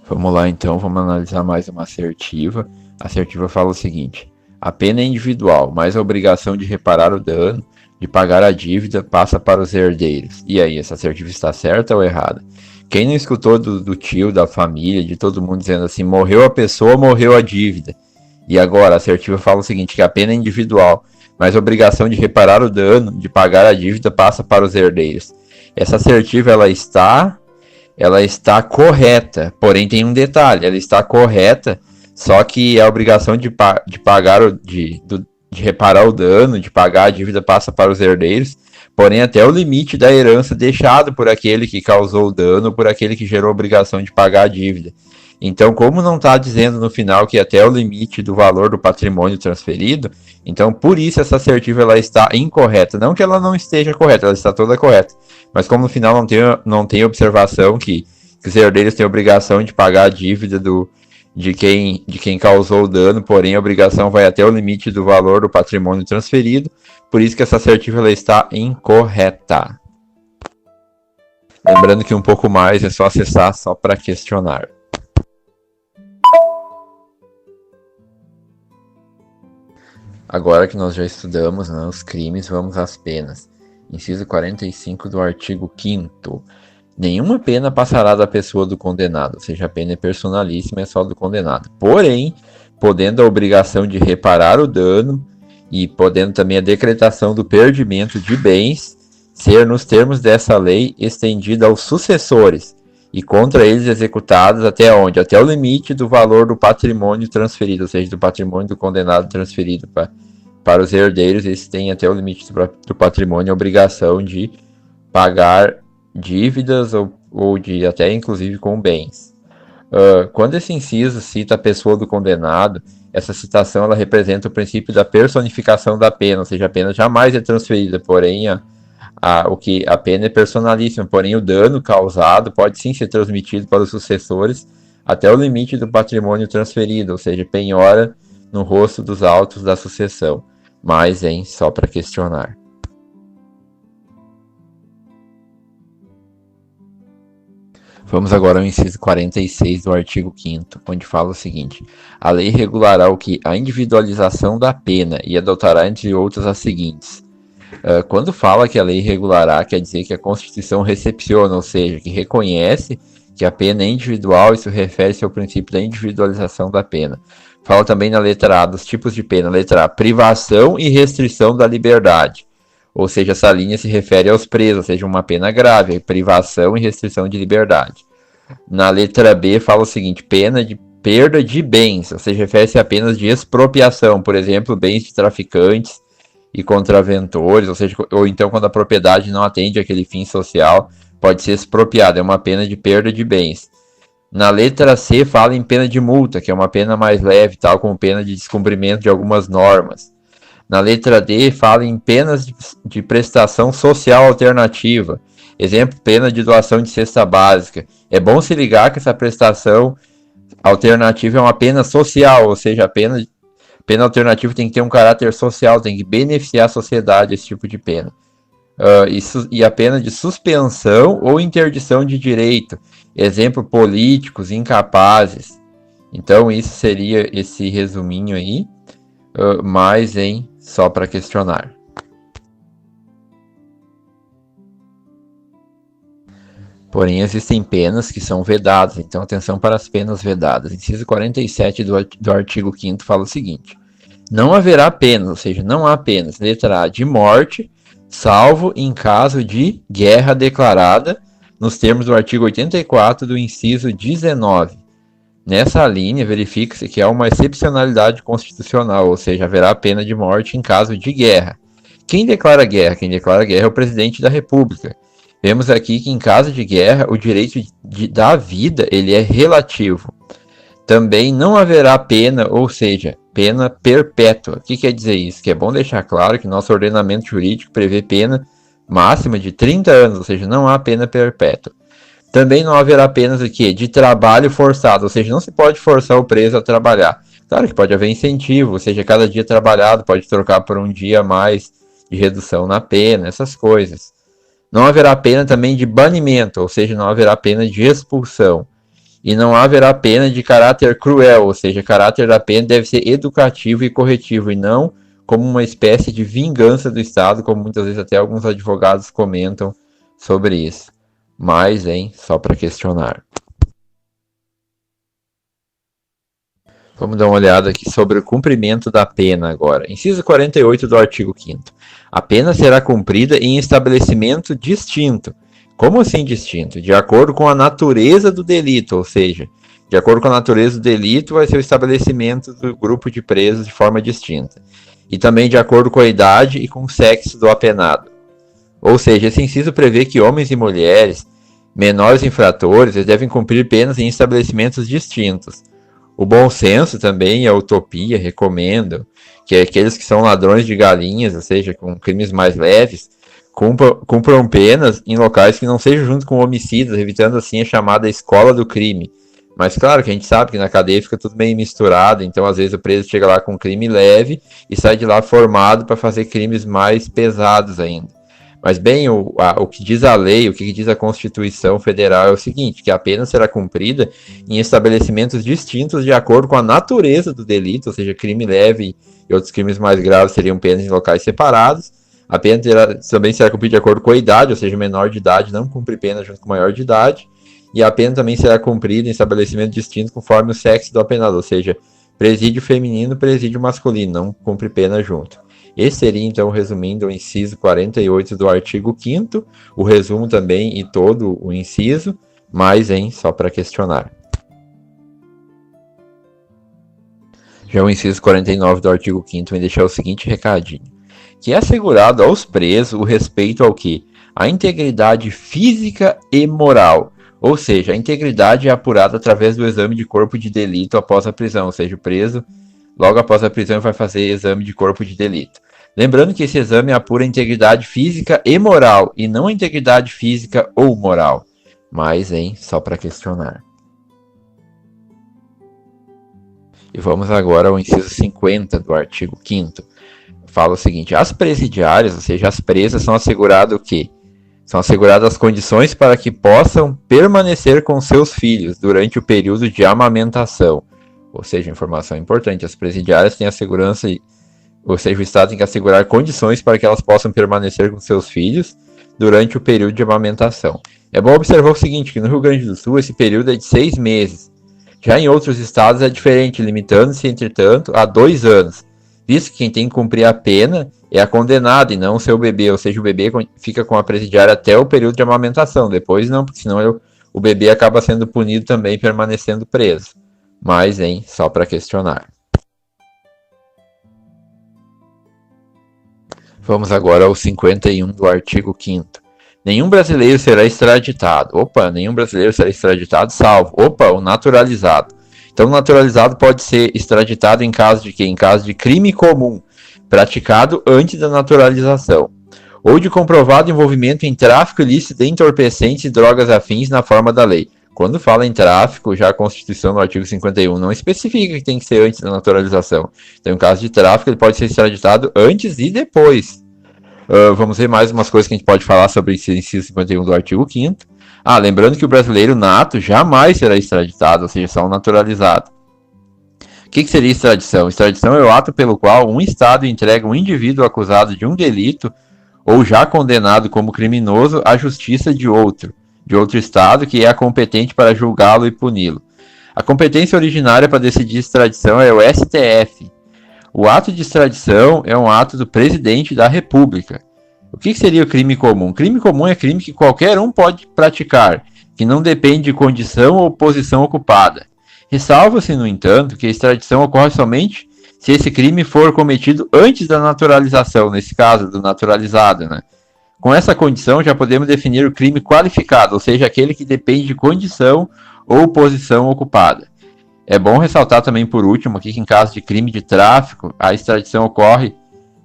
Vamos lá então, vamos analisar mais uma assertiva. A assertiva fala o seguinte: a pena é individual, mas a obrigação de reparar o dano, de pagar a dívida, passa para os herdeiros. E aí, essa assertiva está certa ou errada? Quem não escutou do tio, da família, de todo mundo dizendo assim, morreu a pessoa, morreu a dívida. E agora, a assertiva fala o seguinte, que a pena é individual, mas a obrigação de reparar o dano, de pagar a dívida, passa para os herdeiros. Essa assertiva, ela está correta, porém tem um detalhe, ela está correta, só que a obrigação de pagar, de reparar o dano, de pagar a dívida passa para os herdeiros, porém até o limite da herança deixado por aquele que causou o dano, por aquele que gerou a obrigação de pagar a dívida. Então, como não está dizendo no final que até o limite do valor do patrimônio transferido, então por isso essa assertiva ela está incorreta. Não que ela não esteja correta, ela está toda correta. Mas como no final não tem observação que os herdeiros têm a obrigação de pagar a dívida de quem causou o dano, porém a obrigação vai até o limite do valor do patrimônio transferido, por isso que essa assertiva ela está incorreta. Lembrando que um pouco mais é só acessar só para questionar. Agora que nós já estudamos, né, os crimes, vamos às penas. Inciso 45 do artigo 5º. Nenhuma pena passará da pessoa do condenado, ou seja, a pena é personalíssima, é só do condenado. Porém, podendo a obrigação de reparar o dano e podendo também a decretação do perdimento de bens ser, nos termos dessa lei, estendida aos sucessores e contra eles executados até onde? Até o limite do valor do patrimônio transferido, ou seja, do patrimônio do condenado transferido para os herdeiros. Eles têm até o limite do patrimônio a obrigação de pagar dívidas ou de até inclusive com bens. Quando esse inciso cita a pessoa do condenado, essa citação ela representa o princípio da personificação da pena, ou seja, a pena jamais é transferida, porém a pena é personalíssima, porém o dano causado pode sim ser transmitido para os sucessores até o limite do patrimônio transferido, ou seja, penhora no rosto dos autos da sucessão. Mas, só para questionar. Vamos agora ao inciso 46 do artigo 5º, onde fala o seguinte: a lei regulará o que? A individualização da pena e adotará, entre outras, as seguintes. Quando fala que a lei regulará, quer dizer que a Constituição recepciona, ou seja, que reconhece que a pena é individual. Isso refere-se ao princípio da individualização da pena. Fala também na letra A dos tipos de pena. Letra A, privação e restrição da liberdade. Ou seja, essa linha se refere aos presos, ou seja, uma pena grave, privação e restrição de liberdade. Na letra B fala o seguinte, pena de perda de bens, ou seja, refere-se a penas de expropriação, por exemplo, bens de traficantes e contraventores, ou seja, ou então quando a propriedade não atende àquele fim social, pode ser expropriada, é uma pena de perda de bens. Na letra C fala em pena de multa, que é uma pena mais leve, tal como pena de descumprimento de algumas normas. Na letra D fala em penas de prestação social alternativa, exemplo, pena de doação de cesta básica. É bom se ligar que essa prestação alternativa é uma pena social, ou seja, a pena alternativa tem que ter um caráter social, tem que beneficiar a sociedade, esse tipo de pena. E a pena de suspensão ou interdição de direito, exemplo, políticos, incapazes. Então, isso seria esse resuminho aí, mas só para questionar. Porém, existem penas que são vedadas, então atenção para as penas vedadas. Inciso 47 do artigo 5º fala o seguinte: não haverá penas, ou seja, não há penas, letra A, de morte, salvo em caso de guerra declarada, nos termos do artigo 84 do inciso 19. Nessa linha, verifica-se que há uma excepcionalidade constitucional, ou seja, haverá pena de morte em caso de guerra. Quem declara guerra? Quem declara guerra é o presidente da República. Vemos aqui que em caso de guerra, o direito da vida ele é relativo. Também não haverá pena, ou seja, pena perpétua. O que quer dizer isso? Que é bom deixar claro que nosso ordenamento jurídico prevê pena máxima de 30 anos, ou seja, não há pena perpétua. Também não haverá penas aqui de trabalho forçado, ou seja, não se pode forçar o preso a trabalhar. Claro que pode haver incentivo, ou seja, cada dia trabalhado pode trocar por um dia a mais de redução na pena, essas coisas. Não haverá pena também de banimento, ou seja, não haverá pena de expulsão. E não haverá pena de caráter cruel, ou seja, o caráter da pena deve ser educativo e corretivo, e não como uma espécie de vingança do Estado, como muitas vezes até alguns advogados comentam sobre isso. Mas, só para questionar. Vamos dar uma olhada aqui sobre o cumprimento da pena agora. Inciso 48 do artigo 5º. A pena será cumprida em estabelecimento distinto. Como assim distinto? De acordo com a natureza do delito, ou seja, de acordo com a natureza do delito vai ser o estabelecimento do grupo de presos de forma distinta. E também de acordo com a idade e com o sexo do apenado. Ou seja, esse inciso prevê que homens e mulheres, menores infratores, eles devem cumprir penas em estabelecimentos distintos. O bom senso também e a utopia recomendam que aqueles que são ladrões de galinhas, ou seja, com crimes mais leves, cumpram penas em locais que não sejam junto com homicidas, evitando assim a chamada escola do crime. Mas claro que a gente sabe que na cadeia fica tudo meio misturado, então às vezes o preso chega lá com um crime leve e sai de lá formado para fazer crimes mais pesados ainda. Mas bem, o que diz a lei, o que diz a Constituição Federal é o seguinte, que a pena será cumprida em estabelecimentos distintos de acordo com a natureza do delito, ou seja, crime leve e outros crimes mais graves seriam penas em locais separados. A pena também será cumprida de acordo com a idade, ou seja, menor de idade não cumpre pena junto com maior de idade. E a pena também será cumprida em estabelecimento distinto conforme o sexo do apenado, ou seja, presídio feminino, presídio masculino, não cumpre pena junto. Esse seria, então, resumindo o inciso 48 do artigo 5º, o resumo também e todo o inciso, mas, só para questionar. Já o inciso 49 do artigo 5º vai deixar o seguinte recadinho, que é assegurado aos presos o respeito ao quê? A integridade física e moral. Ou seja, a integridade é apurada através do exame de corpo de delito após a prisão, ou seja, o preso, logo após a prisão, vai fazer exame de corpo de delito. Lembrando que esse exame apura a integridade física e moral, e não a integridade física ou moral. Mas, só para questionar. E vamos agora ao inciso 50 do artigo 5º. Fala o seguinte, as presidiárias, ou seja, as presas, são assegurado o quê? São asseguradas as condições para que possam permanecer com seus filhos durante o período de amamentação. Ou seja, informação importante, as presidiárias têm a segurança, ou seja, o Estado tem que assegurar condições para que elas possam permanecer com seus filhos durante o período de amamentação. É bom observar o seguinte, que no Rio Grande do Sul esse período é de 6 meses. Já em outros estados é diferente, limitando-se, entretanto, a 2 anos. Visto que quem tem que cumprir a pena é a condenada e não o seu bebê, ou seja, o bebê fica com a presidiária até o período de amamentação, depois não, porque senão o bebê acaba sendo punido também permanecendo preso. Mas, só para questionar. Vamos agora ao 51 do artigo 5º. Nenhum brasileiro será extraditado. Nenhum brasileiro será extraditado, salvo, o naturalizado. Então, o naturalizado pode ser extraditado em caso de quê? Em caso de crime comum, praticado antes da naturalização, ou de comprovado envolvimento em tráfico ilícito de entorpecentes e drogas afins na forma da lei. Quando fala em tráfico, já a Constituição no artigo 51 não especifica que tem que ser antes da naturalização. Então, em caso de tráfico, ele pode ser extraditado antes e depois. Vamos ver mais umas coisas que a gente pode falar sobre esse inciso 51 do artigo 5º. Lembrando que o brasileiro nato jamais será extraditado, ou seja, só um naturalizado. O que seria extradição? Extradição é o ato pelo qual um Estado entrega um indivíduo acusado de um delito ou já condenado como criminoso à justiça de outro Estado que é competente para julgá-lo e puni-lo. A competência originária para decidir extradição é o STF. O ato de extradição é um ato do presidente da República. O que seria o crime comum? Crime comum é crime que qualquer um pode praticar, que não depende de condição ou posição ocupada. Ressalva-se, no entanto, que a extradição ocorre somente se esse crime for cometido antes da naturalização, nesse caso, do naturalizado, né? Com essa condição, já podemos definir o crime qualificado, ou seja, aquele que depende de condição ou posição ocupada. É bom ressaltar também, por último, aqui, que em caso de crime de tráfico, a extradição ocorre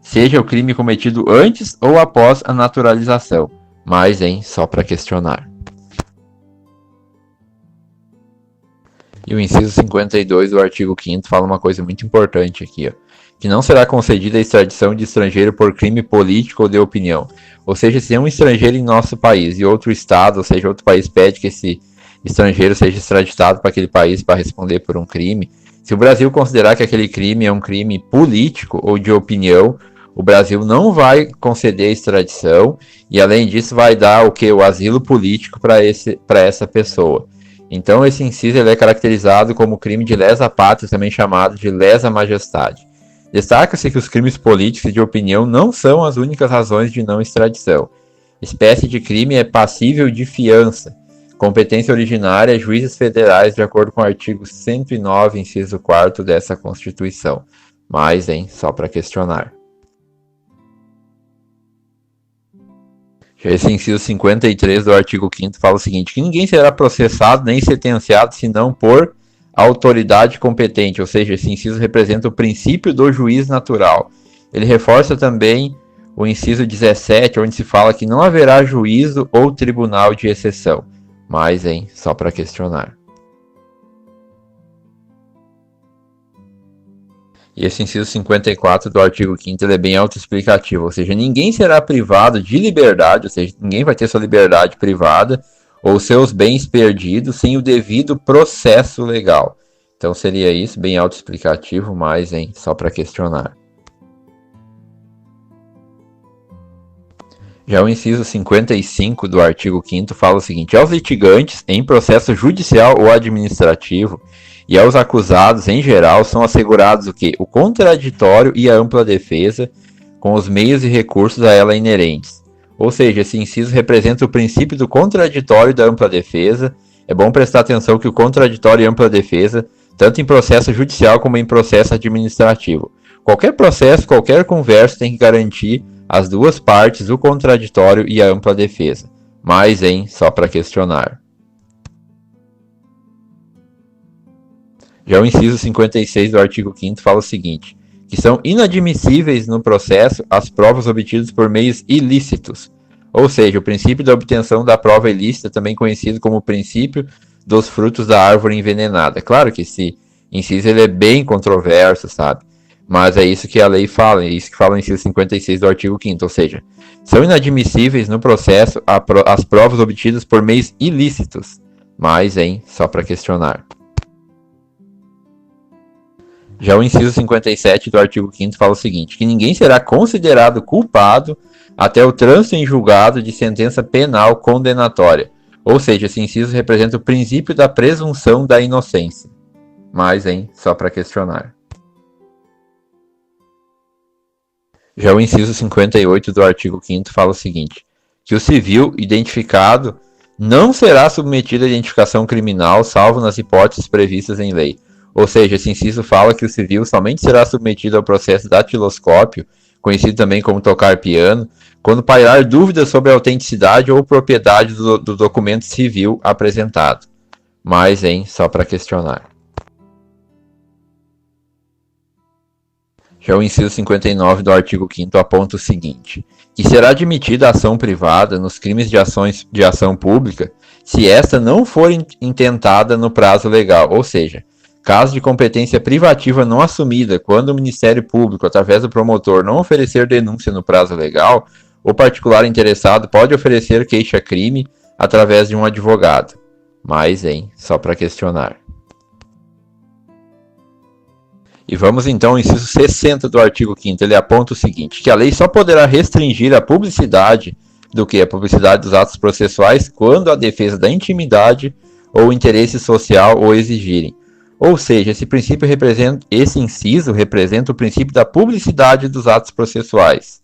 seja o crime cometido antes ou após a naturalização. Mas, só para questionar. E o inciso 52 do artigo 5º fala uma coisa muito importante aqui, que não será concedida a extradição de estrangeiro por crime político ou de opinião. Ou seja, se é um estrangeiro em nosso país e outro estado, ou seja, outro país pede que esse estrangeiro seja extraditado para aquele país para responder por um crime. Se o Brasil considerar que aquele crime é um crime político ou de opinião, o Brasil não vai conceder a extradição e, além disso, vai dar o asilo político para essa pessoa. Então, esse inciso ele é caracterizado como crime de lesa pátria, também chamado de lesa majestade. Destaca-se que os crimes políticos e de opinião não são as únicas razões de não extradição. Espécie de crime é passível de fiança. Competência originária, juízes federais, de acordo com o artigo 109, inciso 4 dessa Constituição. Mas, só para questionar. Já esse inciso 53 do artigo 5º fala o seguinte, que ninguém será processado nem sentenciado senão por autoridade competente, ou seja, esse inciso representa o princípio do juiz natural. Ele reforça também o inciso 17, onde se fala que não haverá juízo ou tribunal de exceção. Mas, só para questionar. E esse inciso 54 do artigo 5º ele é bem autoexplicativo, ou seja, ninguém será privado de liberdade, ou seja, ninguém vai ter sua liberdade privada ou seus bens perdidos sem o devido processo legal. Então seria isso, bem autoexplicativo, mas só para questionar. Já o inciso 55 do artigo 5º fala o seguinte, aos litigantes em processo judicial ou administrativo e aos acusados, em geral, são assegurados o quê? O contraditório e a ampla defesa, com os meios e recursos a ela inerentes. Ou seja, esse inciso representa o princípio do contraditório e da ampla defesa. É bom prestar atenção que o contraditório e ampla defesa, tanto em processo judicial como em processo administrativo. Qualquer processo, qualquer conversa tem que garantir as duas partes, o contraditório e a ampla defesa. Mas, só para questionar. Já o inciso 56 do artigo 5º fala o seguinte, que são inadmissíveis no processo as provas obtidas por meios ilícitos, ou seja, o princípio da obtenção da prova ilícita, também conhecido como o princípio dos frutos da árvore envenenada. Claro que esse inciso ele é bem controverso, sabe? Mas é isso que a lei fala, é isso que fala o inciso 56 do artigo 5º, ou seja, são inadmissíveis no processo as provas obtidas por meios ilícitos, mas, só para questionar. Já o inciso 57 do artigo 5º fala o seguinte, que ninguém será considerado culpado até o trânsito em julgado de sentença penal condenatória. Ou seja, esse inciso representa o princípio da presunção da inocência. Mas, só para questionar. Já o inciso 58 do artigo 5º fala o seguinte, que o civil identificado não será submetido à identificação criminal, salvo nas hipóteses previstas em lei. Ou seja, esse inciso fala que o civil somente será submetido ao processo datiloscópio, conhecido também como tocar piano, quando pairar dúvidas sobre a autenticidade ou propriedade do documento civil apresentado. Mas, só para questionar. Já o inciso 59 do artigo 5º aponta o seguinte, que será admitida a ação privada nos crimes de ação pública se esta não for intentada no prazo legal, ou seja, caso de competência privativa não assumida, quando o Ministério Público, através do promotor, não oferecer denúncia no prazo legal, o particular interessado pode oferecer queixa-crime através de um advogado. Mas, só para questionar. E vamos então ao inciso 60 do artigo 5º, ele aponta o seguinte, que a lei só poderá restringir a publicidade a publicidade dos atos processuais quando a defesa da intimidade ou o interesse social o exigirem. Ou seja, esse inciso representa o princípio da publicidade dos atos processuais.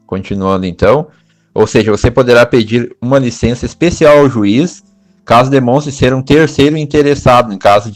Continuando então, ou seja, você poderá pedir uma licença especial ao juiz, caso demonstre ser um terceiro interessado, em caso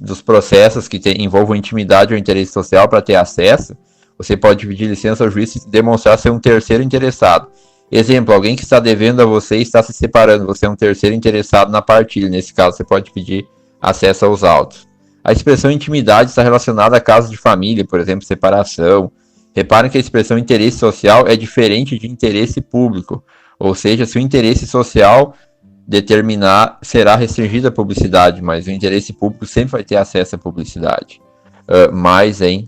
dos processos que envolvam intimidade ou interesse social para ter acesso, você pode pedir licença ao juiz se demonstrar ser um terceiro interessado. Exemplo, alguém que está devendo a você e está se separando, você é um terceiro interessado na partilha, nesse caso você pode pedir acesso aos autos. A expressão intimidade está relacionada a casos de família, por exemplo, separação. Reparem que a expressão interesse social é diferente de interesse público, ou seja, se o interesse social determinar, será restringida a publicidade, mas o interesse público sempre vai ter acesso à publicidade.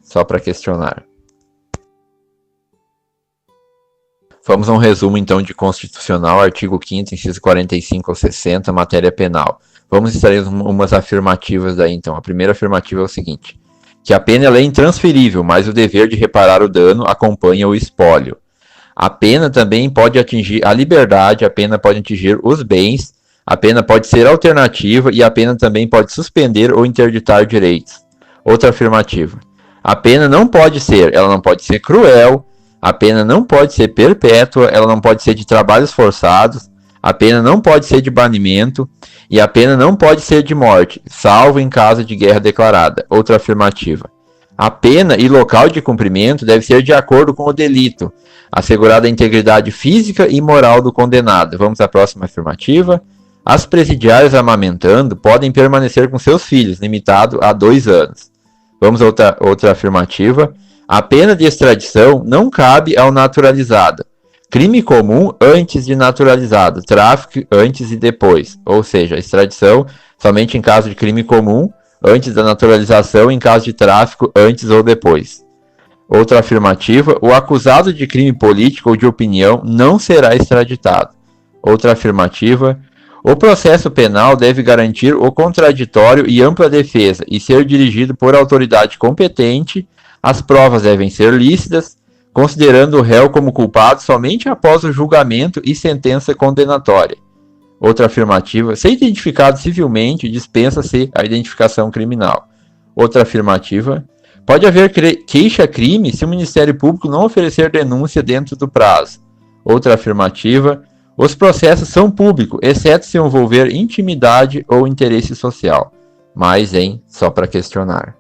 Só para questionar. Vamos a um resumo, então, de constitucional, artigo 5º, inciso 45 ao 60, matéria penal. Vamos extrair umas afirmativas daí, então. A primeira afirmativa é o seguinte: que a pena ela é intransferível, mas o dever de reparar o dano acompanha o espólio. A pena também pode atingir a liberdade, a pena pode atingir os bens, a pena pode ser alternativa e a pena também pode suspender ou interditar direitos. Outra afirmativa: a pena ela não pode ser cruel, a pena não pode ser perpétua, ela não pode ser de trabalhos forçados, a pena não pode ser de banimento e a pena não pode ser de morte, salvo em caso de guerra declarada. Outra afirmativa: a pena e local de cumprimento deve ser de acordo com o delito, assegurada a integridade física e moral do condenado. Vamos à próxima afirmativa. As presidiárias amamentando podem permanecer com seus filhos, limitado a 2 anos. Vamos a outra afirmativa. A pena de extradição não cabe ao naturalizado. Crime comum antes de naturalizado, tráfico antes e depois. Ou seja, extradição somente em caso de crime comum, antes da naturalização, em caso de tráfico antes ou depois. Outra afirmativa: o acusado de crime político ou de opinião não será extraditado. Outra afirmativa: o processo penal deve garantir o contraditório e ampla defesa e ser dirigido por autoridade competente. As provas devem ser lícitas, considerando o réu como culpado somente após o julgamento e sentença condenatória. Outra afirmativa: ser identificado civilmente dispensa-se a identificação criminal. Outra afirmativa: pode haver queixa-crime se o Ministério Público não oferecer denúncia dentro do prazo. Outra afirmativa: os processos são públicos, exceto se envolver intimidade ou interesse social. Mais, só para questionar.